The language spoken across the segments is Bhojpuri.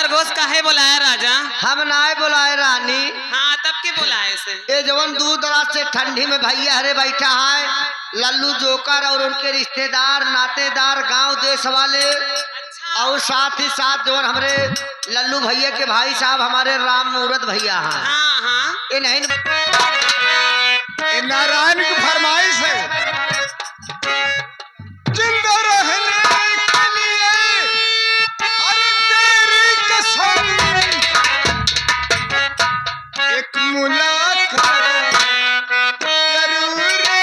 खरगोश काहे बुलाया राजा? हम नाय बुलाए रानी। हाँ तब के बुलाए से? ये जवन दूर दराज से ठंडी में भैया हरे बैठा है, लल्लू जोकर और उनके रिश्तेदार नातेदार गांव देश वाले, और साथ ही साथ जो हमारे लल्लू भैया के भाई साहब हमारे राम मूरत भैया हैं। हाँ हाँ ये नहीं नारायण की फरमाइश है, जिंदा रहने के लिए अरे तेरी कसम एक मुलाकात जरूर है।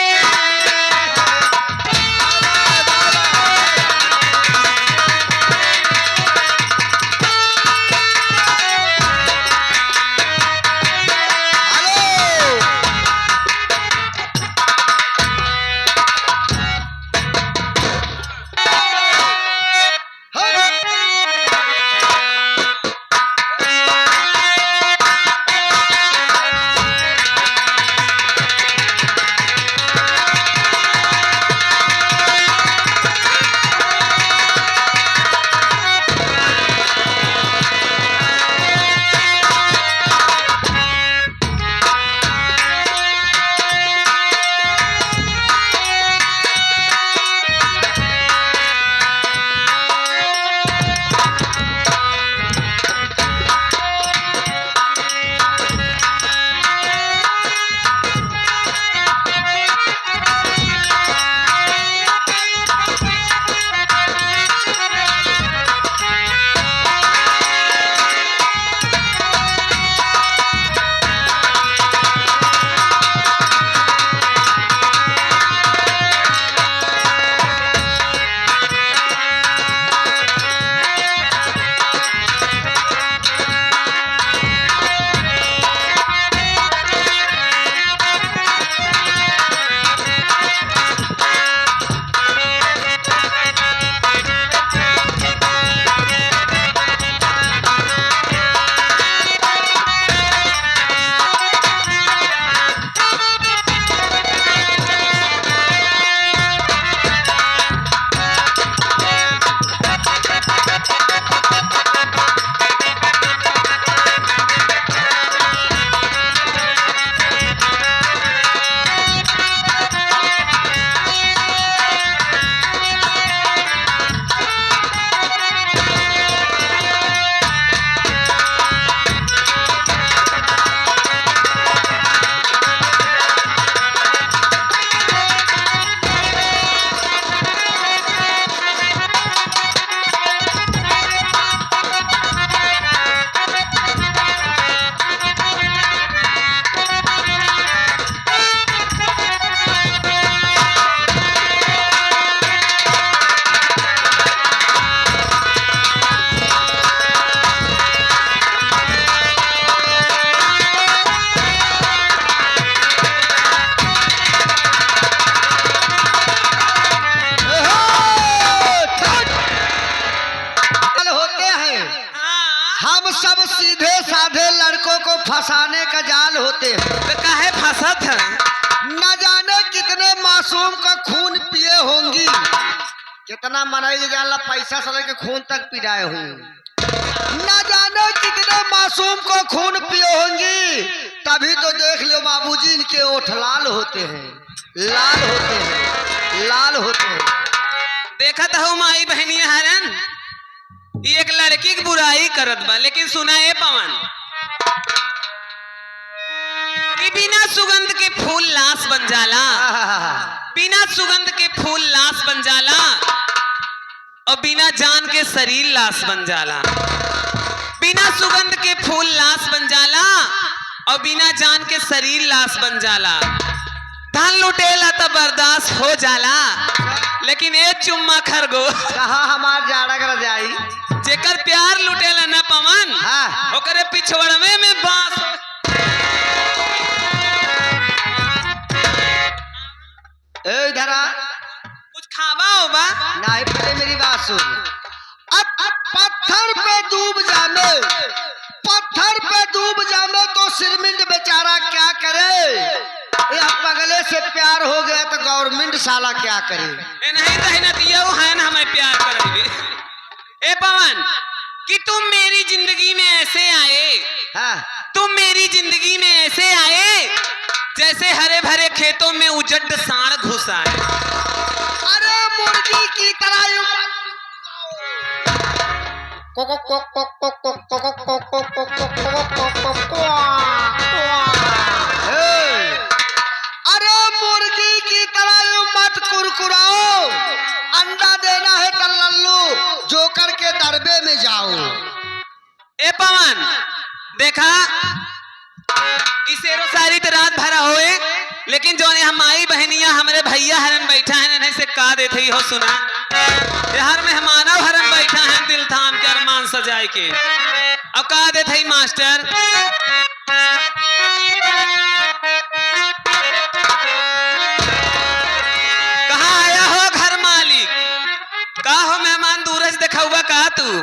फंसाने का जाल होते हैं। तो काहे फंसत है? न जाने कितने मासूम का खून पिए होंगी, कितना मनाई जाला पैसा से लेके खून तक पिलाए होंगे। न जाने कितने मासूम को खून पिए होंगी, तभी तो देख लो बाबूजी इनके ओठ लाल होते हैं, लाल होते हैं, लाल होते हैं। देखत हो माई बहनी हरन, एक लड़की की बुराई करत बा, लेकिन सुना है पवन कि बिना सुगंध के फूल लाश बन जाला, बिना सुगंध के फूल लाश बन जाला, और बिना जान के शरीर लाश बन जाला। बिना सुगंध के फूल लाश बन जाला, और बिना जान के शरीर लाश बन जाला। धन लुटेला तो बर्दाश्त हो जाला, लेकिन एक चुम्मा खरगोश कहा हमार जाड़ा कर जाई। जेकर प्यार लुटेला न पवन, ओकरे पिछवड़वे में बांस। इधर कुछ खावा होगा? नहीं, पहले मेरी बात सुन। अब पत्थर पे डूब जाने, पत्थर पे डूब जाने तो सिरमिंद बेचारा क्या करे? यह पगले से प्यार हो गया तो गवर्नमेंट साला क्या करे? नहीं तो है ना, हमें प्यार करेंगे। ए पवन, कि तुम मेरी जिंदगी में ऐसे आए, हाँ, तुम मेरी जिंदगी में ऐसे आए जैसे हरे भरे खेतों में उजड़ सांड घुस आए। अरे मुर्गी की तरह यूं अरे मुर्गी की तरह यूं मत कुरकुराओ, अंडा देना है तो लल्लू जोकर के दरबे में जाओ। ए पवन देखा इसेरो सारी तो रात भरा होए, लेकिन जो ने हमारी बहनिया हमारे भैया हरन बैठा है नहीं से का देते ही हो सुना हर मेहमाना हरन बैठा है दिल थाम के अरमान सजाए के। अब का देते ही मास्टर कहाँ आया हो घर मालिक, का हो मेहमान दूर से देखा हुआ का तू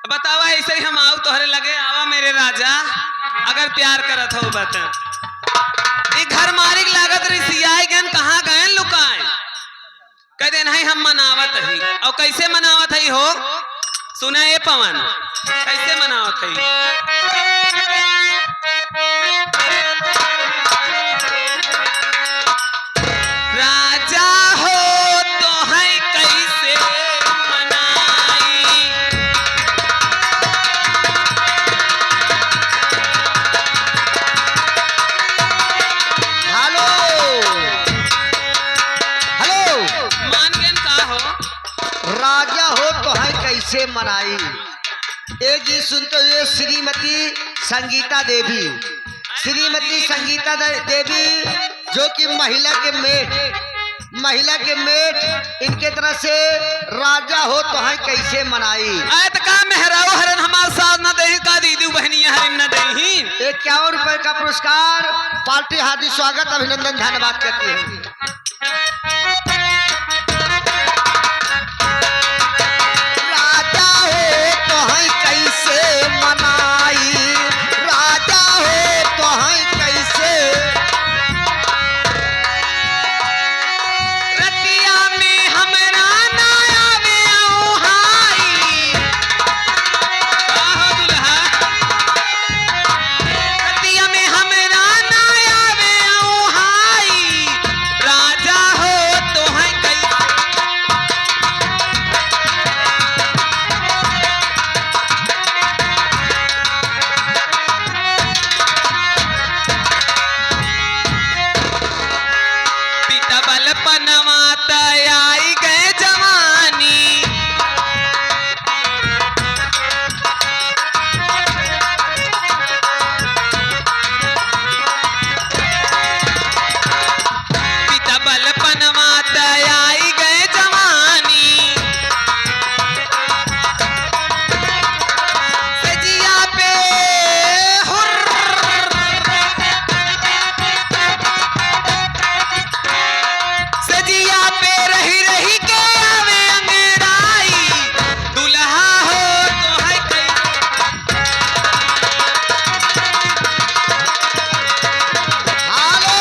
बतावा ऐसे ही हम आओ तोहरे लगे आवा मेरे राजा अगर प्यार करत हो बता। ये घर मालिक लागत रिसियाए गन कहाँ गए लुकाए कह दे नहीं हम मनावत ही। और कैसे मनावत ही हो सुना ये पवन कैसे मनावत ही। राजा हो तो है कैसे मनाई, हेलो हेलो, मान गन का हो राजा हो तो है कैसे मनाई। एक गीत सुनते हुए श्रीमती संगीता देवी, श्रीमती संगीता देवी जो कि महिला के मेट इनके तरफ से राजा हो तो है कैसे मनाई। आयत का मेहराओ हरन हमारे साथ न दे का दीदी बहनिया हरन न दे। 51 रुपए का पुरस्कार पार्टी हार्दिक स्वागत अभिनंदन धन्यवाद करती है। राजा हो तो है कैसे मनाई, राजा हो तो है कैसे। रतिया में हमरा ना आवे औहाई, आहो दुल्हा रतिया में हमरा ना आवे औहाई, राजा हो तो है कैसे। पिता बलपनवा आई गए जवानी, पिता बलपनवा आई गए जवानी, सजिया पे सजिया पे रही रही के आवे अंगड़ाई, दुल्हा हो तो है हेलो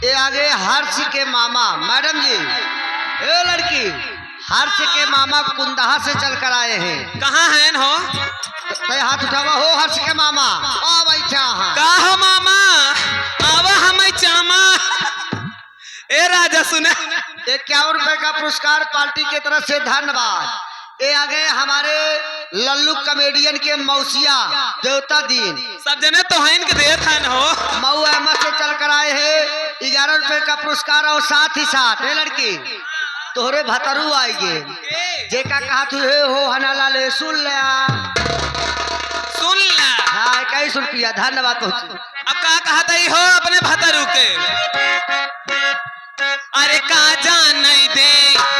ये आगे हर्ष के मामा मैडम जी, ए लड़की हर्ष के मामा कुंदहा से चल कर आए हैं। कहाँ हैं हो तो हाथ उठावा हो हर्ष के मामा आ बैठा हाँ। का हो मामा आवा हम चामा। ए राजा सुने 51 रुपए का पुरस्कार पार्टी की तरफ से धन्यवाद। ये आगे हमारे लल्लू कॉमेडियन के मौसिया देवता दिन सब जने तो हैं के देत हैं हो। मऊ अहमद से चल कर आए हैं 11 रुपए का पुरस्कार और साथ ही साथ ये लड़की तोहरे भतरू आएंगे जेका कहा तू हे हो हनाला ले सुन लिया सुन ला हाँ 21 रुपया धन्यवाद पहुंचे। अब का कहता ही हो अपने भतरू के अरे का जान नहीं दे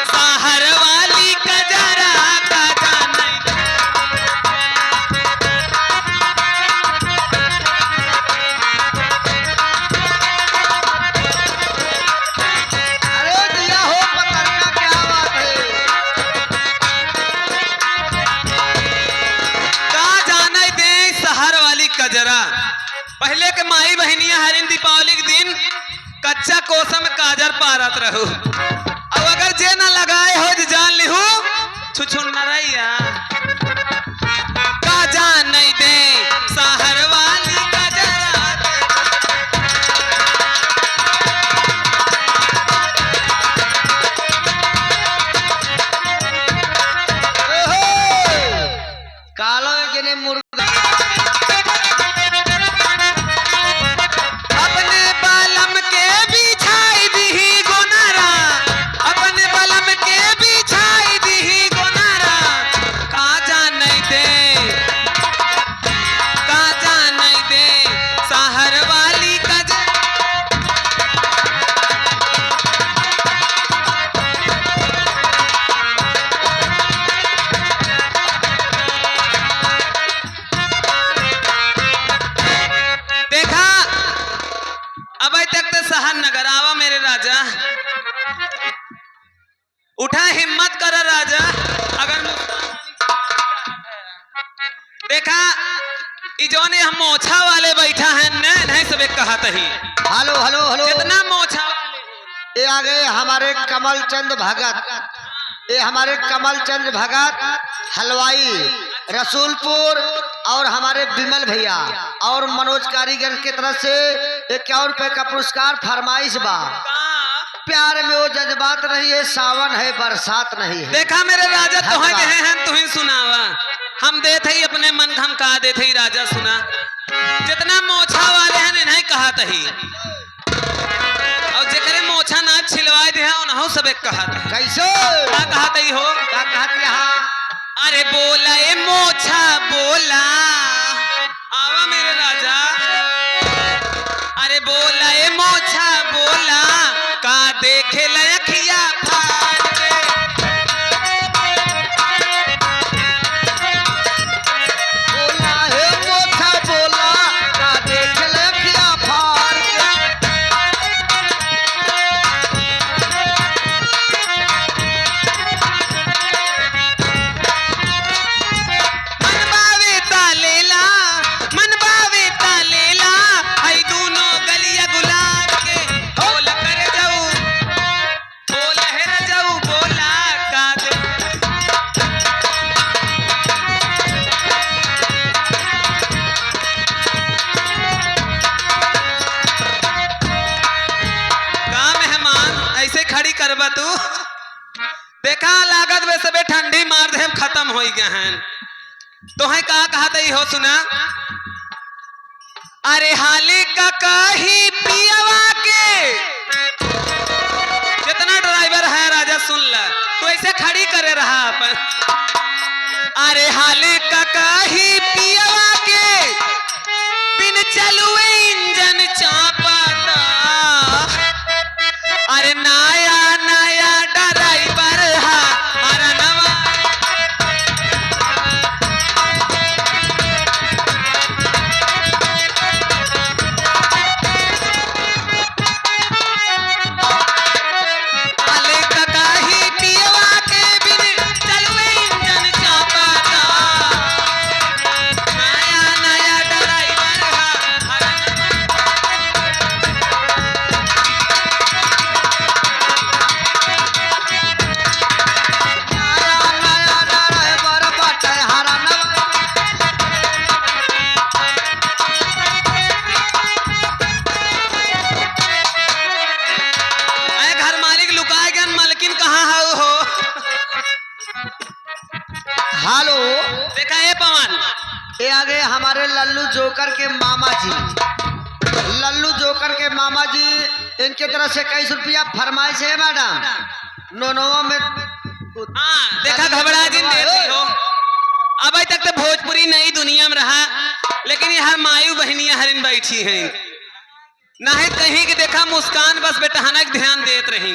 साहर वाली कजरा का जान नहीं दे। अरे दिया हो पतर का क्या बात है। का जान नहीं दे शहर वाली कजरा। पहले के माई बहनिया हरिन दीपावली के दिन कच्चा कोसा में काजर पारत रहू और अगर जे ना लगाए हो जो जान लिहू छुछुन न रैया का जान नहीं दे सहर वाली कजरा कालो जने मुर्गा अपने बलम के बिछाई दीही गोनारा अपने बलम के बिछाई दीही गोनारा का जान नहीं दे सहर वाली कजरा देखा अब तक तो सहन नगर आवा मेरे राजा उठा हिम्मत कर राजा अगर देखा ई जोने हम मोछा वाले बैठा है नहीं सब एक कहा तही हेलो हेलो हेलो जितना मोछा वाले ये आ गए हमारे कमल चंद भगत ये हमारे कमल चंद भगत हलवाई रसूलपुर और हमारे विमल भैया और मनोज कारीगर की तरफ से 51 रुपए का पुरस्कार फरमाइश बा प्यार में वो जज्बात नहीं है सावन है बरसात नहीं है देखा मेरे राजा तुहें कहे हैं तुहें सुनावा हम देते ही अपने मन हम कहा देते ही राजा सुना जितना मोछा वाले हैं नहीं कहा तही और जेकरे मोछा ना छिलवा दे उन्हों सब एक कहा था कैसे क्या कहा तही हो क्या कहते यहाँ अरे बोला ए मोछा बोला आवा मेरे राजा अरे बोला ए मोछा बोला का देखे लखिया फाड़ के बोला है मोथा बोला का देख ले पिया फाड़ के मन बावे ता लेला हई दूनो गलिया गुलाब के बोल कर जाऊ बोल है जाऊ बोला का दे का मेहमान ऐसे खड़ी करबा तू देखा लागत वे सबे ठंडी मार दे खत्म हो गए हैं तो है कहा तई हो सुना अरे हाली का कही पियावा के कितना ड्राइवर है राजा सुन ला तो ऐसे खड़ी करे रहा अपन अरे हाली का कही पियावा के बिन चलुए इंजन चापाता अरे नया नया ड्राइवर हा अरे नवा हेलो देखा है पवन ये आ गए हमारे लल्लू जोकर के मामा जी लल्लू जोकर के मामा जी इनके तरफ से 21 रुपया फरमाइश है मैडम नोनोवा में हाँ देखा घबरा जिन देती हो अब तक तो भोजपुरी नई दुनिया में रहा लेकिन यहाँ मायू बहनियां हरिन बैठी हैं ना है कहीं कि देखा मुस्कान बस बेटा हनक ध्यान देत रही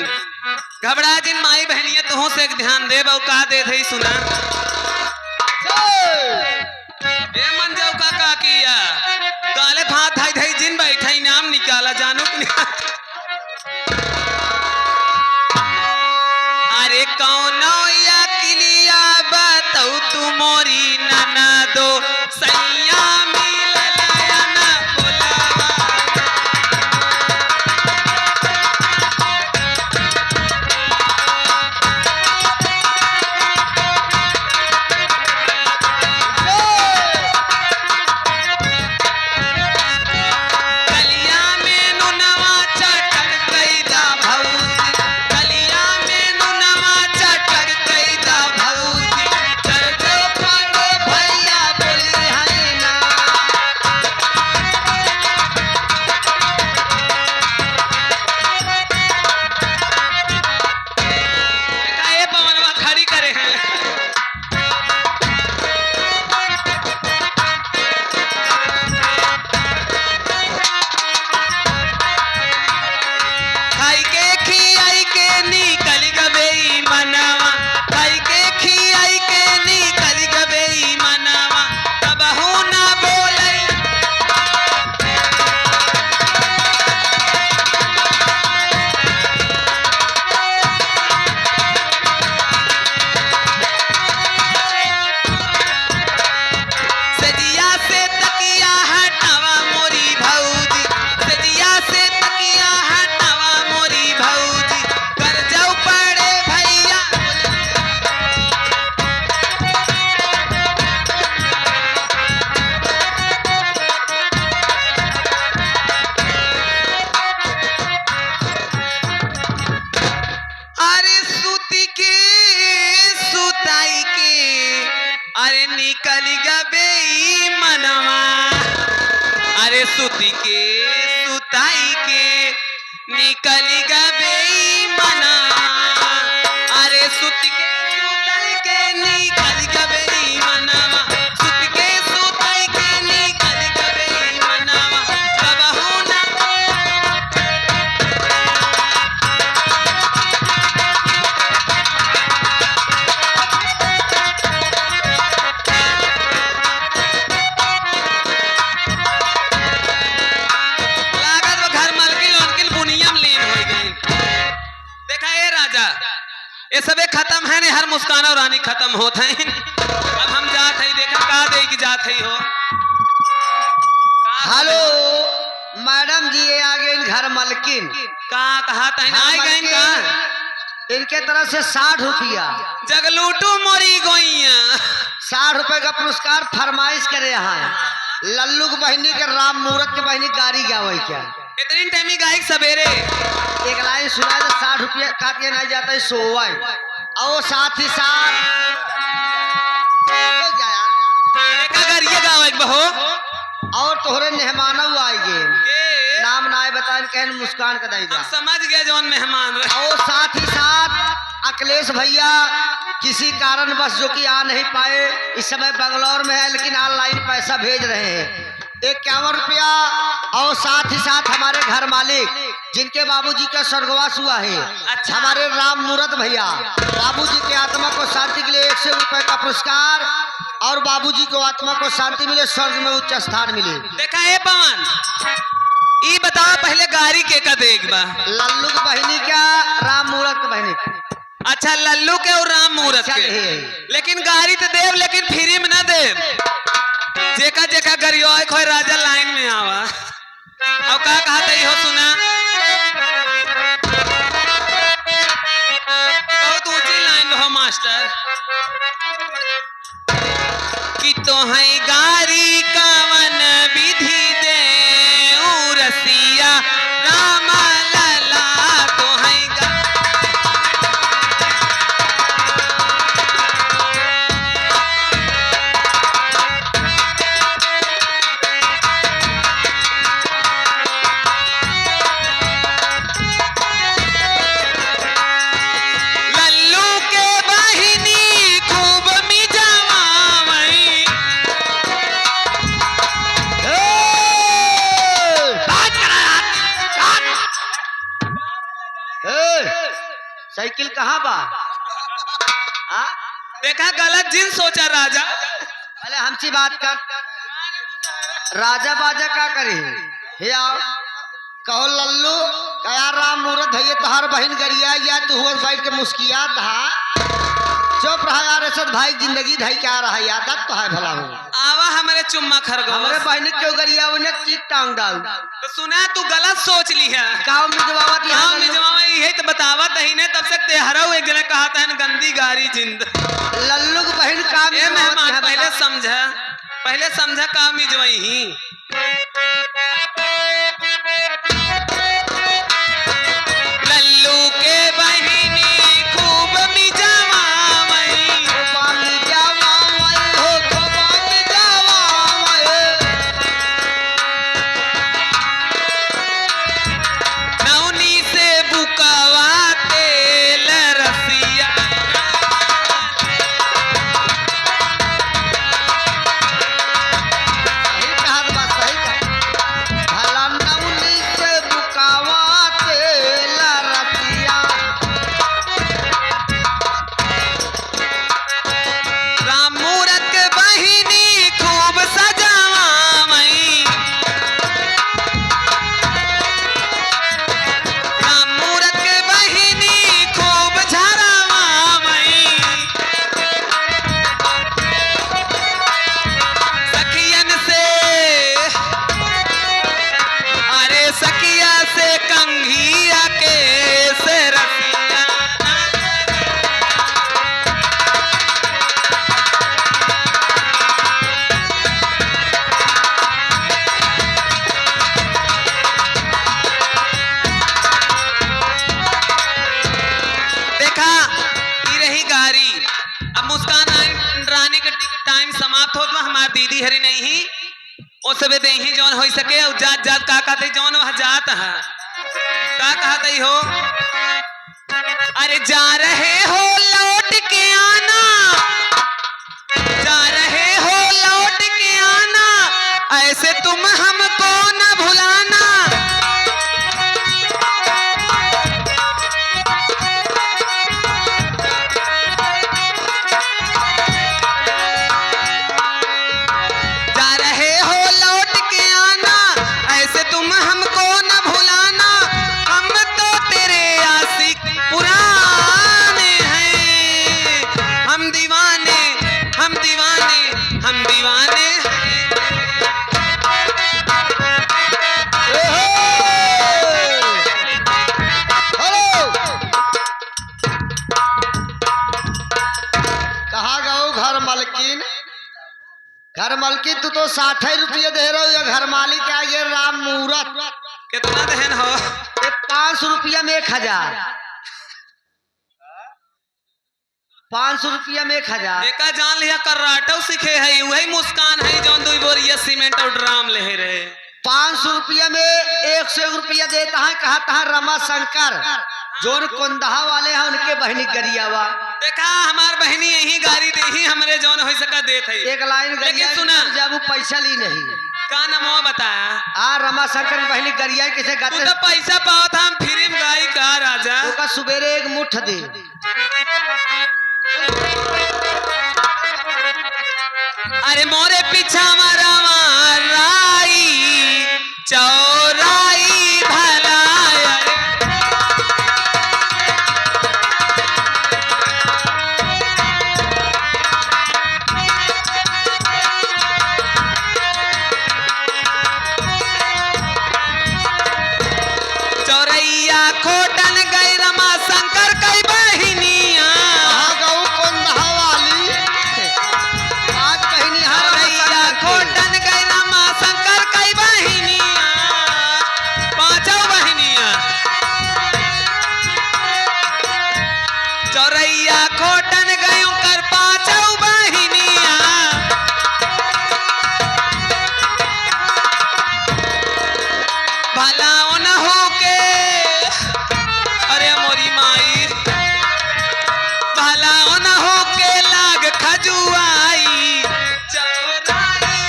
घबरा जिन माई बहनियां तुहों से एक ध्यान दे बहु का दे थे सुना ए मन जाऊ का किया काले फात धाई धाई जिन बैठा नाम निकाला जानो कि नहीं अरे कौनो या किलिया बताऊ तू मोरी नना दो सैया मिलल या ना बोलावा सुती के सुताई के निकली गबे मना अरे सुती के सुताई के निकली गबे मनावा सुती के सुताई के निकली गबे मनावा कबहू ना लागत वो घर मालकिन उनकिन बुनियम लीन हो गई। देखा ये राजा ये सबे खत्म है ने हर मुस्कान और रानी खत्म होत हैं। अब हम जात है देखा का दे की जात है हो हेलो मैडम जी, ये आ गए घर मालकिन। का कहा तैन घर आई गईन का मालकिन, इनके तरफ से 60 रुपया जगलूटू मोरी गोइया 60 रुपए का पुरस्कार फरमाइश करे यहाँ लल्लू की बहनी के राम मुहूर्त के बहनी गाड़ी गावे क्या इतनी टाइमी गायक सवेरे एक लाइन सुना तो 60 रुपया काट के नहीं जाता है सोवा और साथ ही साथ हो जाया देखा गरिए गावे बहो और तोहरे मेहमान आएंगे के नाम ना आए बताए कहन मुस्कान का दाई हम समझ गए जौन मेहमान रहे। और साथ ही साथ अखिलेश भैया किसी कारण बस जो कि आ नहीं पाए, इस समय बंगलौर में है लेकिन ऑनलाइन पैसा भेज रहे हैं 51 रुपया। और साथ ही साथ हमारे घर मालिक जिनके बाबूजी का स्वर्गवास हुआ है, अच्छा। हमारे राम मूरत भैया, बाबूजी की आत्मा को शांति के लिए 100 रुपए का पुरस्कार और बाबूजी को आत्मा को शांति मिले, स्वर्ग में उच्च स्थान मिले। देखा ए पवन ई बता पहले गाड़ी के का देख बा लल्लू की बहनी क्या राम मूरत की बहनी अच्छा लल्लू के और राम मुहूर्त चल के हे। लेकिन गाड़ी तो देव लेकिन फ्री में ना देव जेका जेका गरियो आए खोई राजा लाइन में आवा और का कहा तई हो सुना बहुत ऊंची लाइन में हो मास्टर कि तो है गाड़ी कावन विधि दे रसिया राम लला तो है लल्लू के बहिनी खूब मिजावावई साइकिल कहाँ बा हाँ? देखा गलत जिन सोचा राजा अरे हमसे बात कर राजा बाजा का करे हे आओ कहो लल्लू कया राम मुहूर्त है तोहार बहन गरिया या तू हुआ बैठ के मुस्किया था चुप रहा यार असद भाई जिंदगी धई क्या रहा यादत तो है भला हूँ आवा हमारे चुम्मा हमारे खरगोश बहन क्यों गरिया उन्हें चीट टांग डाल तो सुना तू गलत सोच ली है गाँव में जवाबत गाँव में जमावा यही तो बतावत ही ने तब से तेहरा एक जने कहा था गंदी गाड़ी जिंद लल्लू की बहन काम ए मेहमान पहले समझा काम मिजवई ही लल्लू के बहिनी खूब मिजवावई नौनी से बुकावा तेल रसिया राम मूरत के बहिनी खूब सजावावई राम मूरत के बहिनी खूब झरावावई सखियन से अरे सखिया से कंघिया के से रसिया देखा ई रही गाड़ी अब मुस्कान रानी के टाइम समाप्त होत बा हमार दीदी हरी नहीं ओ सबे दे ही जौन हो सके और जात जात का कहते जौन वह जात है का कहते हो अरे जा रहे हो लौट के आना जा रहे हो लौट के आना ऐसे तुम हमको न भुलाना जा रहे हो लौट के आना ऐसे तुम हमको न भुलाना हम तो तेरे आशिक पुराने हैं हम दीवाने हम दीवाने हम दीवाने हैं कहा गो घर मालकिन घर मालकिन तू तो 60 रुपये दे रहे हो या घर मालिक आ गए राम मुहूर्त कितना दहन हो 500 रुपया में 1000 500 रुपया में 1000 एका जान लिया कराटो सीखे है वही मुस्कान है जौन दुई बोरिया सीमेंट और ड्राम ले रहे 500 रुपया में 101 रुपया देता है कहा था रमा शंकर जोन कोंदहा वाले हैं उनके बहनी गरियावा देखा हमार बहनी यही गाड़ी दे ही हमरे जौन हो सका देत है एक लाइन गरिया सुना जब वो पैसा ली नहीं का नमो बताया आ रमा शंकर की बहनी गरिया कैसे तू गाते तो पैसा पाओ था हम फ्री में गाई का राजा का सुबेरे एक मुठ दे अरे मोरे पीछा मारा माराई चौराई भलाई चौरैया खोटन गई रमा शंकर कई बहिनिया कोंदहा वाली आज बहनी चौरैया खोटन गई रमा शंकर कई बहिनिया पांचों बहिनिया चौरैया खोटन गयूं कर पांचों बहिनिया भला न हो के अरे मोरी माई भला न हो के लाग खजुआई चौराई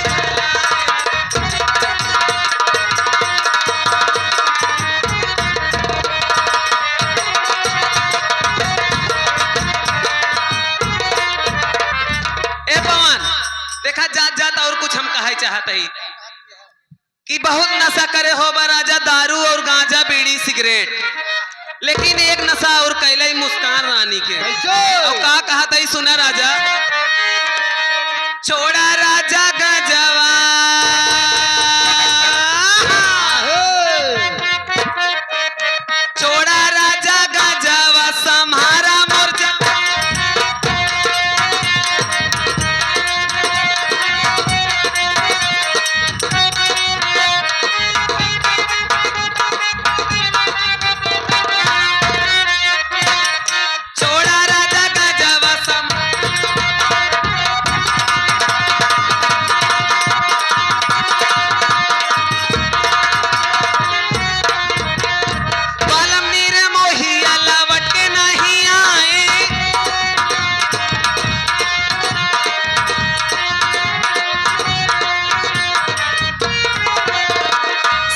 ए पवन देखा जात जात और कुछ हम कहे चाहते ही कि बहुत नशा करे हो राजा दारू और गांजा बीड़ी सिगरेट लेकिन एक नशा और कैले मुस्कान रानी के और का कहा था सुना राजा छोड़ा राजा गजवा छोड़ा राजा गजवा सम्हारा मोर्चा छोड़ा राजा गजवा बालम नीरे मोहिया लवट के नहीं आए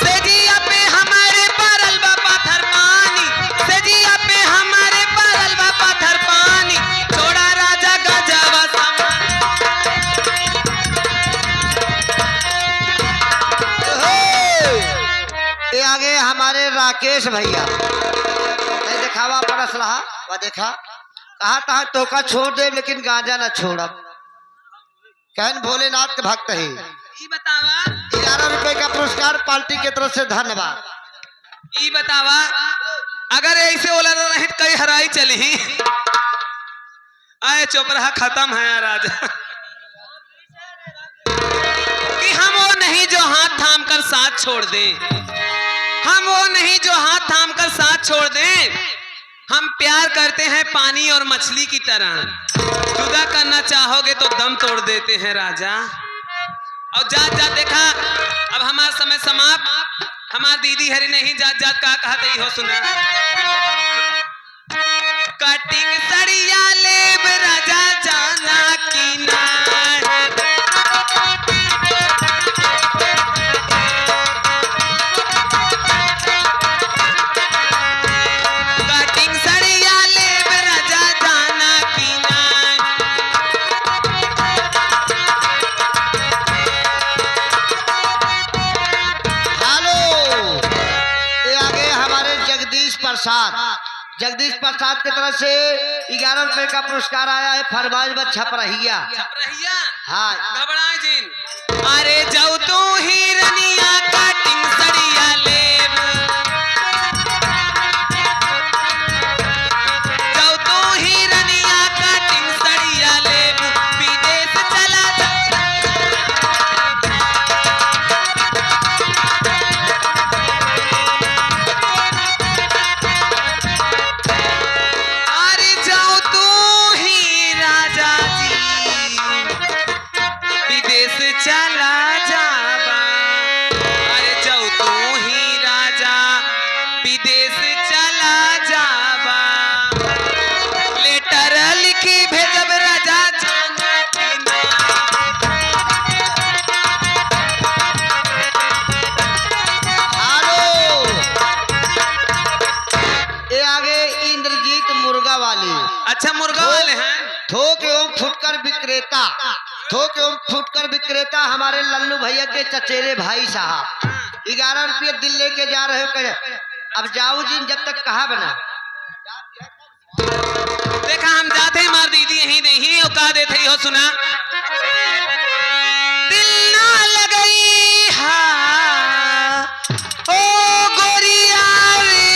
सेजिया पे हमारे परल बा पाथर पानी सेजिया पे हमारे परल बा पाथर पानी छोड़ा राजा गजवा ये आगे हमारे राकेश भैया नहीं दिखावा अपन असलहा वह देखा कहा था तो का छोड़ दे लेकिन गांजा न छोड़ब कहन भोलेनाथ के भक्त है ई बतावा 11 रुपए का पुरस्कार पार्टी की तरफ से धन्यवाद ई बतावा अगर ऐसे ओला रहित कई हराई चली आए चोपड़ा खत्म है राजा कि हम वो नहीं जो हाथ थाम कर साथ छोड़ दें हम वो नहीं जो हाथ थाम कर साथ छोड़ दें हम प्यार करते हैं पानी और मछली की तरह जुदा करना चाहोगे तो दम तोड़ देते हैं राजा और जात जात देखा अब हमारा समय समाप्त। हमार दीदी हरी नहीं जात जात का कहते हो सुना। कटिंग सड़िया लेब राजा जाना की ना। कटिंग सड़िया लेब राजा जाना की ना। हेलो, ये आगे हमारे जगदीश प्रसाद की तरफ से 11 रुपए का पुरस्कार आया है। फरमाइश में छप रहिया। रहिया हाँ, घबराए जिन। अरे जाऊ तू ही रनिया कटिंग सड़िया लेब। जाऊ तू ही रनिया कटिंग सड़िया लेब। विदेश चला जा। अरे जाऊ तू ही राजा जी विदेश चला जाबा। अरे जाऊ तू ही राजा विदेश चला जाबा। लेटर लिखी भेजब राजा जाना की ना। हेलो, ये आगे इंद्रजीत मुर्गा वाली। अच्छा मुर्गा वाले हैं। थोक एवं फुटकर विक्रेता हमारे लल्लू भैया के चचेरे भाई साहब 11 रुपये दिल लेके जा रहे हो। अब जाऊ जी जब तक कहा बना। देखा हम जाते हैं मार दीदी यहीं नहीं और कहा देते हो सुना। दिल ना लगई हा ओ गोरिया रे।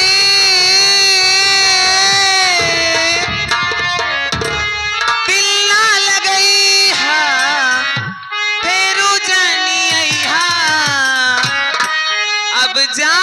दिल ना लगई हा फेरू जानी आई हा। अब जा